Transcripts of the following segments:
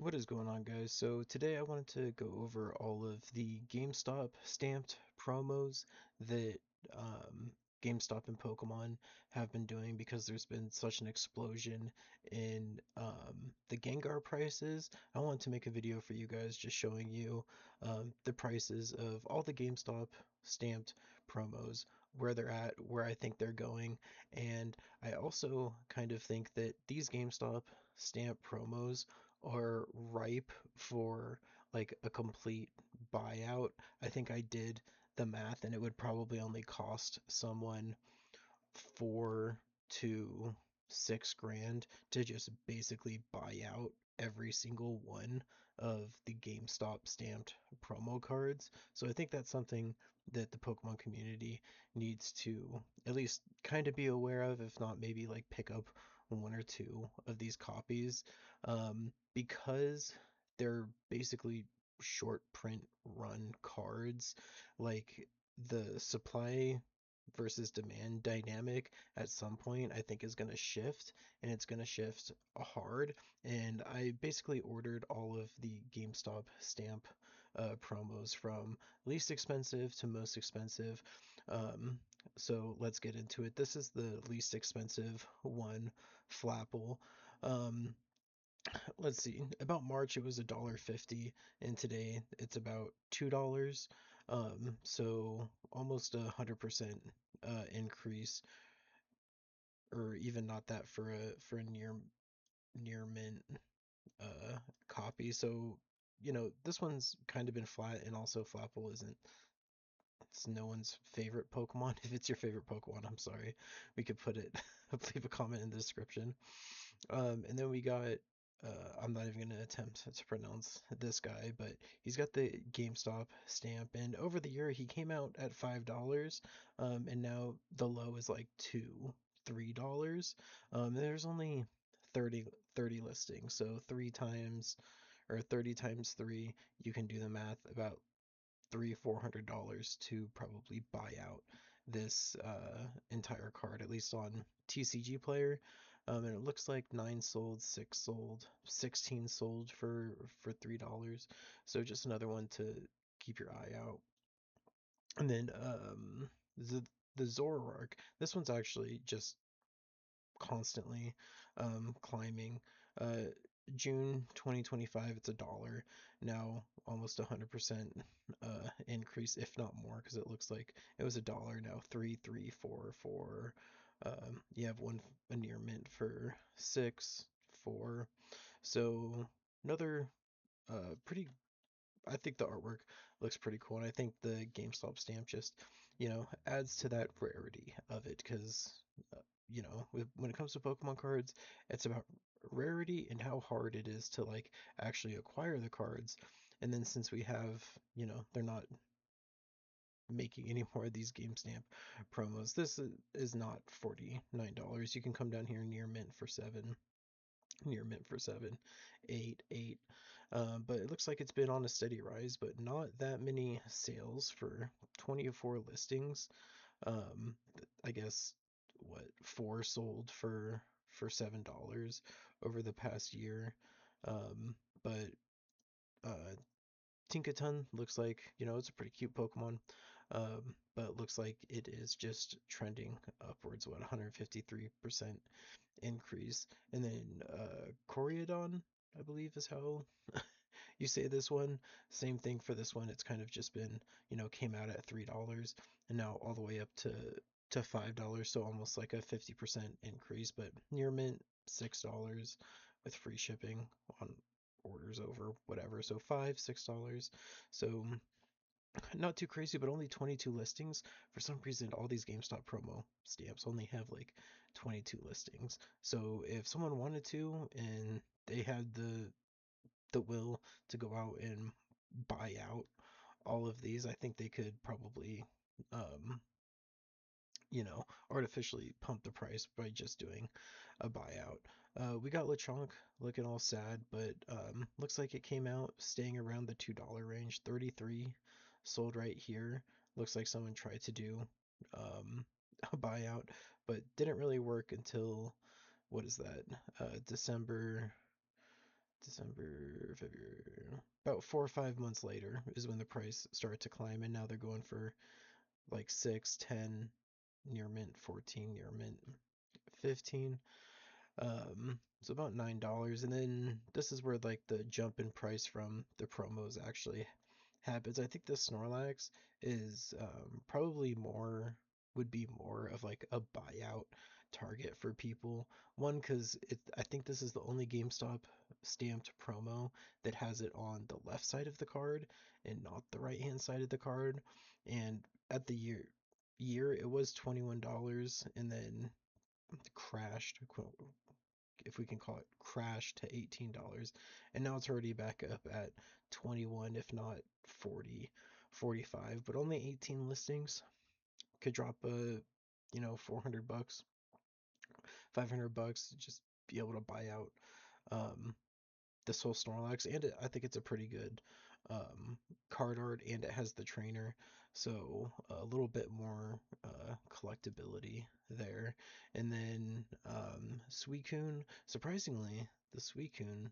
What is going on, guys? So today I wanted to go over all of the GameStop stamped promos that um, GameStop and Pokemon have been doing because there's been such an explosion in the Gengar prices. I wanted to make a video for you guys just showing you the prices of all the GameStop stamped promos, where they're at, where I think they're going, and I also kind of think that these GameStop stamp promos are ripe for like a complete buyout. I think I did the math and it would probably only cost someone 4 to 6 grand to just basically buy out every single one of the GameStop stamped promo cards. So I think that's something that the Pokemon community needs to at least kind of be aware of, if not maybe like pick up one or two of these copies, because they're basically short print run cards. Like the supply versus demand dynamic at some point I think is going to shift, and it's going to shift hard. And I basically ordered all of the GameStop stamp promos from least expensive to most expensive. Um, so let's get into it. This is the least expensive one, Flapple. Um, let's see. About March it was $1.50, and today it's about $2. So almost 100% increase, or even not that for a near mint uh copy. So this one's kind of been flat, and also Flapple isn't, it's no one's favorite Pokemon. If it's your favorite Pokemon, I'm sorry. We could put it, leave a comment in the description. And then we got, I'm not even gonna attempt to pronounce this guy, but he's got the GameStop stamp, and over the year he came out at $5, and now the low is like $3. And there's only 30 listings, so 30 times three, you can do the math, about $300-400 to probably buy out this entire card, at least on TCG Player. And it looks like 9 sold, 6 sold, 16 sold for $3. So just another one to keep your eye out. And then the Zoroark. This one's actually just constantly climbing. Uh, June 2025, it's $1. Now almost 100% increase, if not more, because it looks like it was $1 now. 3, 3, 4, 4. You have one a near mint for 6, 4. So another pretty. I think the artwork looks pretty cool, and I think the GameStop stamp just, adds to that rarity of it, because when it comes to Pokemon cards, it's about rarity and how hard it is to like actually acquire the cards. And then since we have, they're not making any more of these game stamp promos, this is not $49. You can come down here near mint for 7, 8, 8. But it looks like it's been on a steady rise, but not that many sales for 24 listings. Um, I guess what, 4 sold for $7 over the past year. But uh, Tinkaton looks like, it's a pretty cute Pokemon. But it looks like it is just trending upwards, what, 153% increase. And then Coreodon, I believe is how you say this one. Same thing for this one. It's kind of just been, came out at $3 and now all the way up to $5, so almost like a 50% increase, but near mint $6 with free shipping on orders over whatever. So $5, $6. So not too crazy, but only 22 listings. For some reason, all these GameStop promo stamps only have like 22 listings. So if someone wanted to and they had the will to go out and buy out all of these, I think they could probably, um, artificially pump the price by just doing a buyout. We got Lechonk looking all sad, but looks like it came out staying around the $2 range. 33 sold right here. Looks like someone tried to do um, a buyout, but didn't really work until, what is that? December December, February. About 4 or 5 months later is when the price started to climb, and now they're going for like 6, 10 near mint, 14 near mint, 15. So about $9, and then this is where like the jump in price from the promos actually happens. I think the Snorlax is probably more would be more of like a buyout target for people. One, because I think this is the only GameStop stamped promo that has it on the left side of the card and not the right hand side of the card. And at the year it was $21, and then crashed, if we can call it, crashed to $18, and now it's already back up at 21, if not 40, 45, but only 18 listings. Could drop a 400 bucks, 500 bucks, just be able to buy out um this whole Snorlax, and I think it's a pretty good card art, and it has the trainer, so a little bit more collectability there. And then Suicune, surprisingly, the Suicune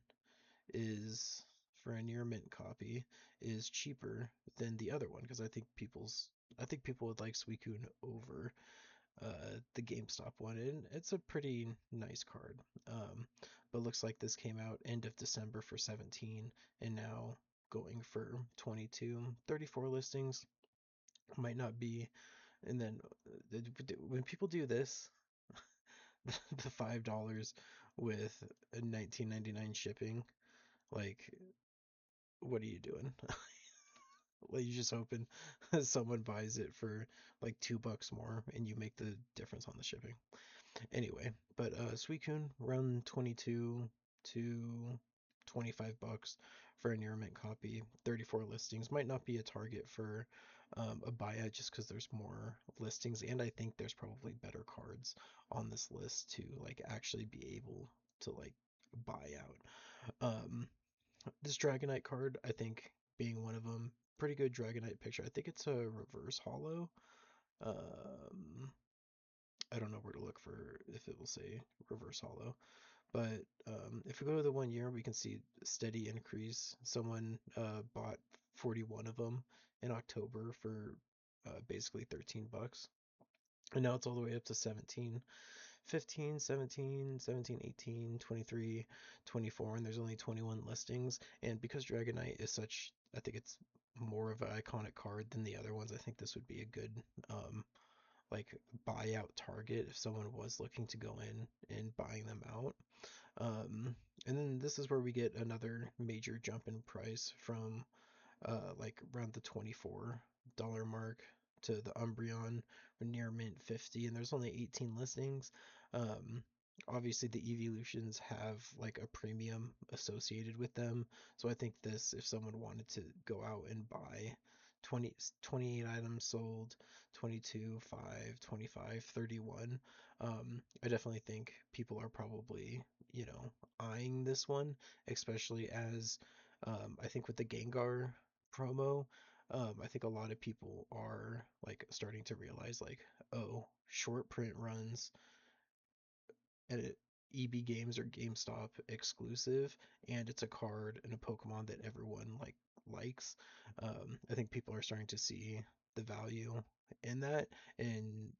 is, for a near mint copy, is cheaper than the other one, because I think people would like Suicune over the GameStop one, and it's a pretty nice card. But looks like this came out end of December for 17, and now going for 22. 34 listings might not be. And then when people do this, the $5 with a 19.99 shipping, like, what are you doing? Like, you just hoping someone buys it for like $2 more, and you make the difference on the shipping. Anyway, but Suicune around 22 to 25 bucks for a near mint copy. 34 listings, might not be a target for a buyout, just because there's more listings, and I think there's probably better cards on this list to like actually be able to like buy out. This Dragonite card, I think, being one of them, pretty good Dragonite picture. I think it's a reverse holo. Um, I don't know where to look for if it will say reverse holo. But if we go to the 1 year, we can see steady increase. Someone bought 41 of them in October for basically 13 bucks. And now it's all the way up to 17, 15, 17, 17, 18, 23, 24, and there's only 21 listings. And because Dragonite is such, I think it's more of an iconic card than the other ones, I think this would be a good like buyout target if someone was looking to go in and buying them out. And then this is where we get another major jump in price from like around the $24 mark to the Umbreon near mint 50, and there's only 18 listings. Um, Obviously the evolutions have like a premium associated with them, so I think this, if someone wanted to go out and buy 28 items sold, 22, 5, 25, 31, I definitely think people are probably, eyeing this one, especially as I think with the Gengar promo, I think a lot of people are like starting to realize like, oh, short print runs at EB Games or GameStop exclusive, and it's a card and a Pokemon that everyone like likes. I think people are starting to see the value in that, and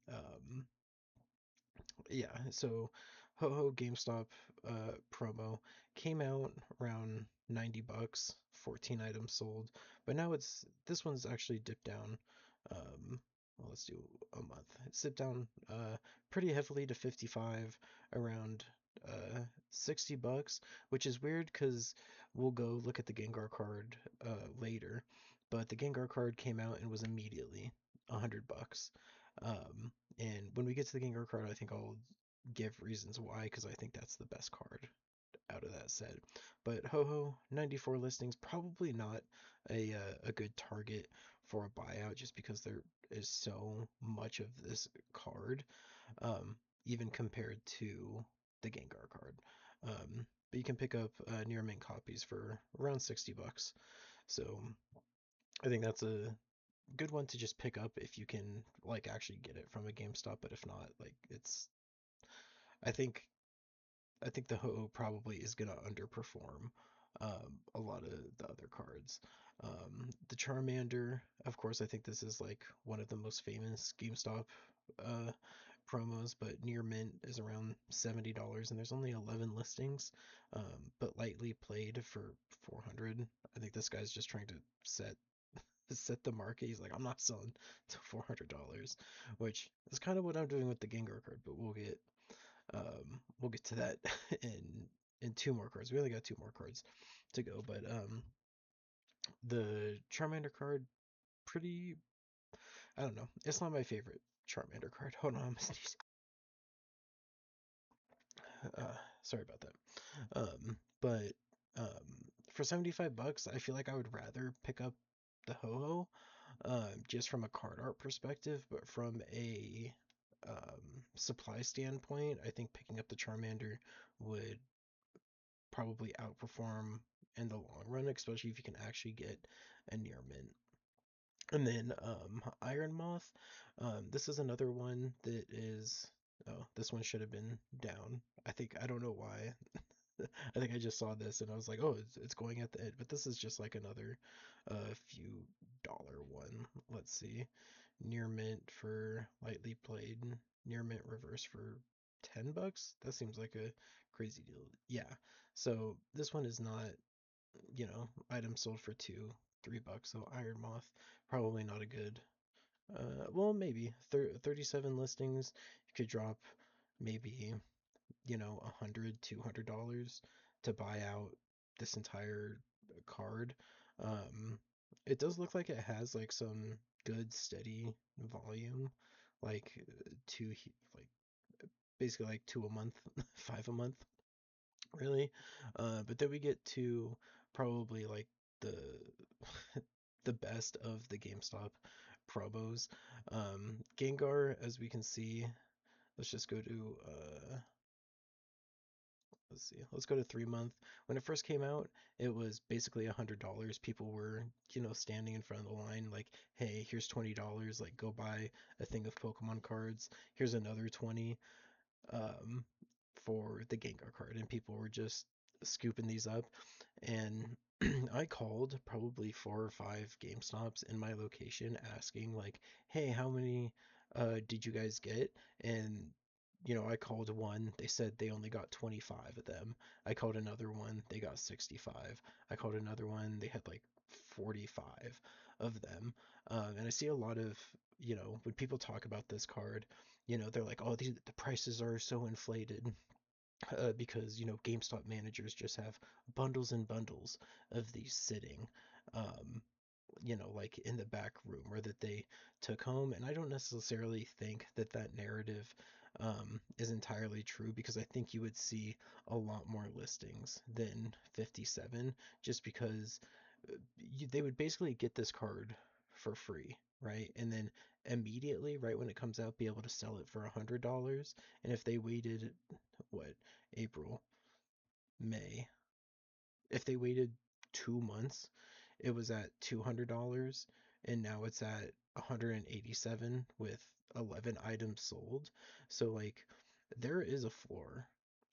yeah, so Ho-Ho GameStop promo came out around 90 bucks, 14 items sold, but now this one's actually dipped down. Well, let's do a month. It's dipped down pretty heavily to 55, around 60 bucks, which is weird because we'll go look at the Gengar card later, but the Gengar card came out and was immediately 100 bucks. And when we get to the Gengar card, I think I'll give reasons why, because I think that's the best card out of that set. But Ho-Ho, 94 listings, probably not a good target for a buyout, just because there is so much of this card, even compared to the Gengar card. But you can pick up near mint copies for around 60 bucks. So I think that's a good one to just pick up if you can like actually get it from a GameStop. But if not, like, I think I think the Ho probably is gonna underperform a lot of the other cards. The Charmander, of course, I think this is like one of the most famous GameStop uh, promos, but near mint is around $70 and there's only 11 listings. But lightly played for 400. I think this guy's just trying to set set the market. He's like, I'm not selling to $400, which is kind of what I'm doing with the Gengar card, but we'll get to that in two more cards. We only got two more cards to go, but the Charmander card, pretty, I don't know. It's not my favorite Charmander card. Hold on, I'm gonna sneeze. Sorry about that. But for 75 bucks, I feel like I would rather pick up the Ho-Oh, just from a card art perspective, but from a supply standpoint, I think picking up the Charmander would probably outperform in the long run, especially if you can actually get a near mint. And then Iron Moth, this is another one that is. Oh, this one should have been down. I don't know why. I think I just saw this and I was like, oh, it's going at the end. But this is just like another few dollar one. Let's see. Near mint for lightly played. Near mint reverse for $10. That seems like a crazy deal. Yeah. So this one is not, item sold for two, $3. So Iron Moth, probably not a good. Well, maybe 37 listings. You could drop maybe, $100, $200 to buy out this entire card. Um, it does look like it has like some good steady volume, like like basically like two a month, five a month, really. But then we get to probably like the the best of the GameStop promos. Gengar, as we can see, let's just go to let's see, let's go to 3 month. When it first came out, it was basically $100. People were, standing in front of the line like, hey, here's $20, like go buy a thing of Pokemon cards. Here's another 20 um, for the Gengar card, and people were just scooping these up. And I called probably four or five GameStops in my location asking like, "Hey, how many did you guys get?" And I called one, they said they only got 25 of them. I called another one, they got 65. I called another one, they had like 45 of them. And I see a lot of, when people talk about this card, they're like, "Oh, the prices are so inflated." Because GameStop managers just have bundles and bundles of these sitting, um, like in the back room or that they took home. And I don't necessarily think that that narrative is entirely true, because I think you would see a lot more listings than 57, just because they would basically get this card for free, right? And then immediately, right when it comes out, be able to sell it for $100. And if they waited, what, April, May, if they waited 2 months, it was at $200, and now it's at 187 with 11 items sold. So like there is a floor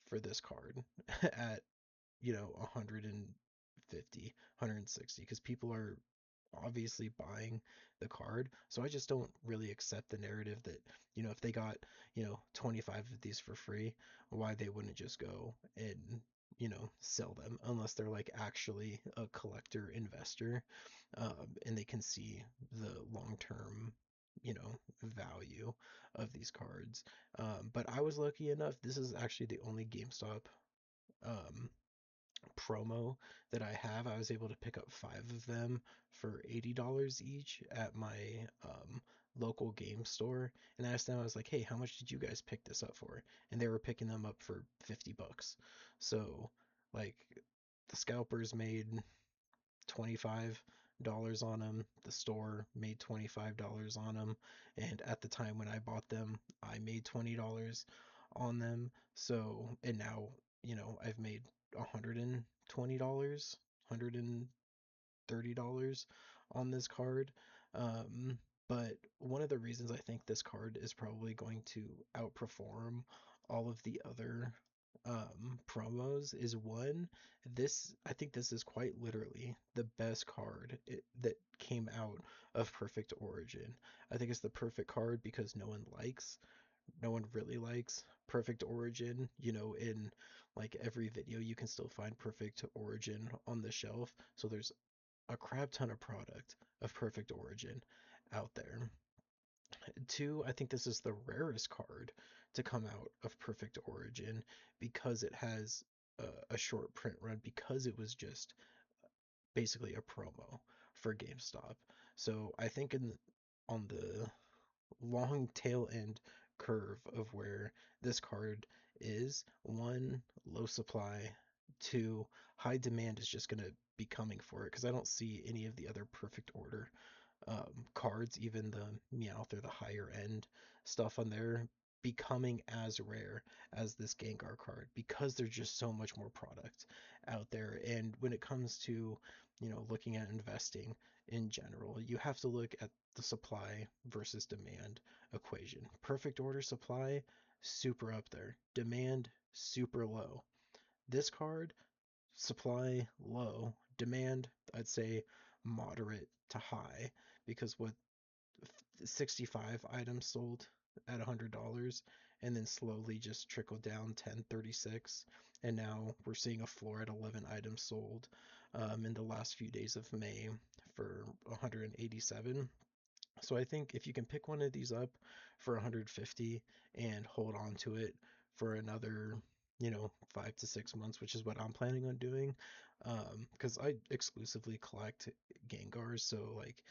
for this card at 150, 160, because people are obviously buying the card. So I just don't really accept the narrative that, if they got, 25 of these for free, why they wouldn't just go and, sell them, unless they're like actually a collector investor, and they can see the long-term, value of these cards. But I was lucky enough, this is actually the only GameStop um, promo that I have. I was able to pick up five of them for $80 each at my local game store. And I asked them, I was like, hey, how much did you guys pick this up for? And they were picking them up for 50 bucks. So, like, the scalpers made $25 on them. The store made $25 on them. And at the time when I bought them, I made $20 on them. So, and now, I've made $120, $130 on this card. Um, but one of the reasons I think this card is probably going to outperform all of the other promos is one. This I think this is quite literally the best card that came out of Perfect Origin. I think it's the perfect card because no one really likes Perfect Origin. You know, in like every video, you can still find Perfect Origin on the shelf. So there's a crap ton of product of Perfect Origin out there. Two, I think this is the rarest card to come out of Perfect Origin because it has a short print run because it was just basically a promo for GameStop. So I think on the long tail end curve of where this card is, one, low supply, two, high demand is just going to be coming for it because I don't see any of the other perfect order cards, even the Meowth or the higher end stuff on there, becoming as rare as this Gengar card because there's just so much more product out there. And when it comes to, looking at investing in general, you have to look at the supply versus demand equation. Perfect order supply, super up there. Demand, super low. This card, supply low, demand I'd say moderate to high because with 65 items sold at $100 and then slowly just trickled down 1036 and now we're seeing a floor at 11 items sold in the last few days of May for 187. So I think if you can pick one of these up for 150 and hold on to it for another, 5 to 6 months, which is what I'm planning on doing, because I exclusively collect Gengars, so like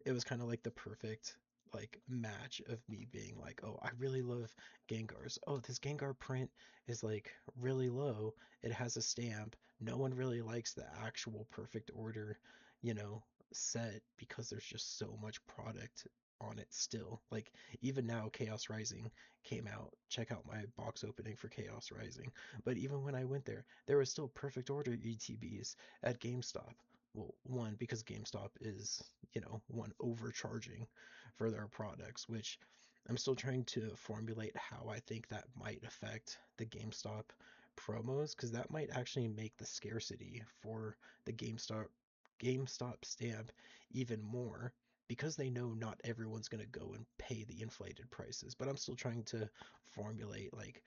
it was kind of like the perfect like match of me being like, oh, I really love Gengars. Oh, this Gengar print is like really low. It has a stamp. No one really likes the actual perfect order, you know, set because there's just so much product on it still. Like even now Chaos Rising came out. Check out my box opening for Chaos Rising. But even when I went there, there was still perfect order ETBs at GameStop. Well, one because GameStop is, one overcharging for their products, which I'm still trying to formulate how I think that might affect the GameStop promos because that might actually make the scarcity for the GameStop stamp even more because they know not everyone's going to go and pay the inflated prices. But I'm still trying to formulate like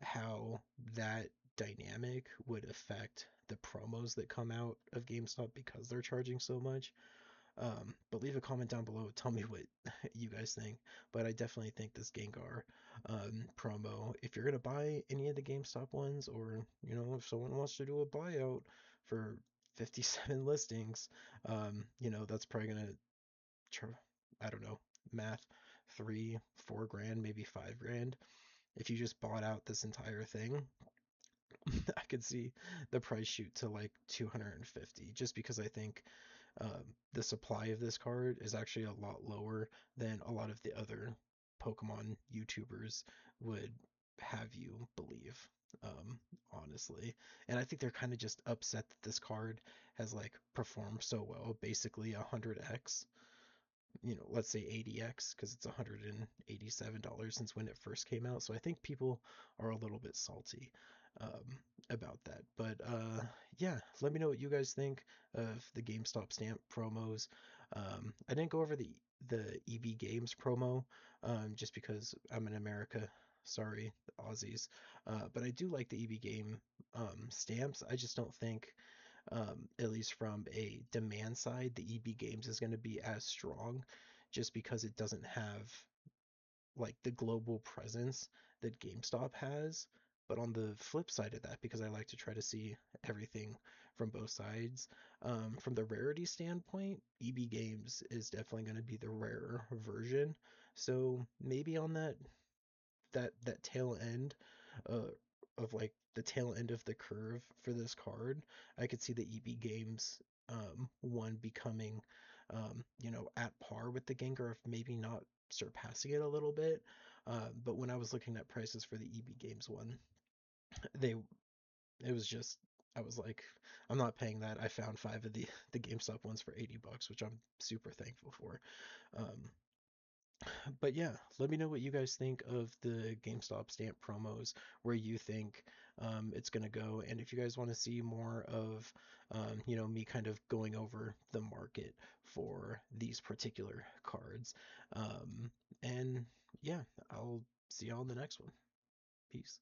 how that dynamic would affect the promos that come out of GameStop because they're charging so much. But leave a comment down below. Tell me what you guys think. But I definitely think this Gengar promo, if you're going to buy any of the GameStop ones, or, if someone wants to do a buyout for 57 listings, that's probably going to, I don't know, math 3, 4 grand, maybe 5 grand. If you just bought out this entire thing, I could see the price shoot to like 250 just because I think the supply of this card is actually a lot lower than a lot of the other Pokemon YouTubers would have you believe, honestly. And I think they're kind of just upset that this card has like performed so well, basically 100x, let's say 80x because it's $187 since when it first came out. So I think people are a little bit salty about that. But yeah, let me know what you guys think of the GameStop stamp promos. I didn't go over the EB Games promo just because I'm in America. Sorry, Aussies. But I do like the EB Game stamps. I just don't think at least from a demand side, the EB Games is going to be as strong just because it doesn't have like the global presence that GameStop has. But on the flip side of that, because I like to try to see everything from both sides, from the rarity standpoint, EB Games is definitely going to be the rarer version. So maybe on that tail end uh, of like the tail end of the curve for this card, I could see the EB Games one becoming at par with the Gengar, if maybe not surpassing it a little bit. But when I was looking at prices for the EB Games one, they it was just I was like, I'm not paying that. I found five of the GameStop ones for $80, which I'm super thankful for. Um, but yeah, let me know what you guys think of the GameStop stamp promos, where you think it's going to go. And if you guys want to see more of, me kind of going over the market for these particular cards, um, and yeah, I'll see y'all in the next one. Peace.